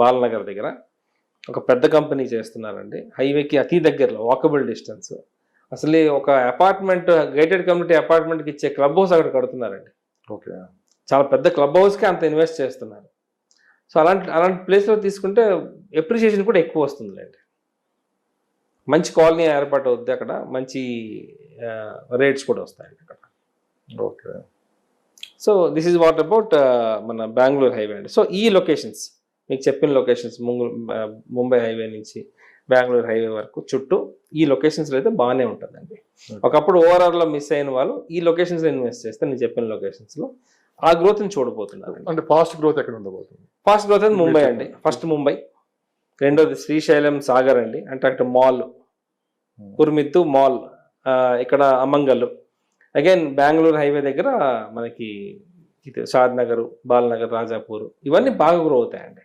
బాలనగర్ దగ్గర ఒక పెద్ద కంపెనీ చేస్తున్నారండి. హైవేకి అతి దగ్గరలో వాకబుల్ డిస్టెన్స్. అసలు ఒక అపార్ట్మెంట్, గేటెడ్ కమ్యూనిటీ అపార్ట్మెంట్కి ఇచ్చే క్లబ్ హౌస్ అక్కడ కడుతున్నారండి. ఓకే. చాలా పెద్ద క్లబ్ హౌస్కి అంత ఇన్వెస్ట్ చేస్తున్నారు. సో అలాంటి ప్లేస్లో తీసుకుంటే ఎప్రిషియేషన్ కూడా ఎక్కువ వస్తుందిలేండి. మంచి కాలనీ ఏర్పాటు అవుద్ది అక్కడ, మంచి రేట్స్ కూడా వస్తాయండి అక్కడ. Okay. So this is what about మన బెంగళూరు హైవే అండి. సో ఈ లొకేషన్స్ మీకు చెప్పిన లొకేషన్స్ ముంబై హైవే నుంచి బెంగళూరు హైవే వరకు చుట్టూ ఈ లొకేషన్స్లో అయితే బాగానే ఉంటుందండి. ఒకప్పుడు ఓవరాల్లో మిస్ అయిన వాళ్ళు ఈ లొకేషన్స్లో ఇన్వెస్ట్ చేస్తే నేను చెప్పిన లొకేషన్స్లో ఆ గ్రోత్ని చూడబోతున్నారు. అంటే ఫాస్ట్ గ్రోత్ ఎక్కడ ఉండబోతుంది? ఫాస్ట్ గ్రోత్ అయితే ముంబై అండి. ఫస్ట్ ముంబై, రెండోది శ్రీశైలం సాగర్ అండి, అంటే అటు మాల్, కుర్మిత్తు మాల్, ఇక్కడ అమంగల్, అగైన్ బెంగళూరు హైవే దగ్గర మనకి షాద్ నగర్, బాలనగర్, రాజాపూర్, ఇవన్నీ బాగా గ్రో అవుతాయండి.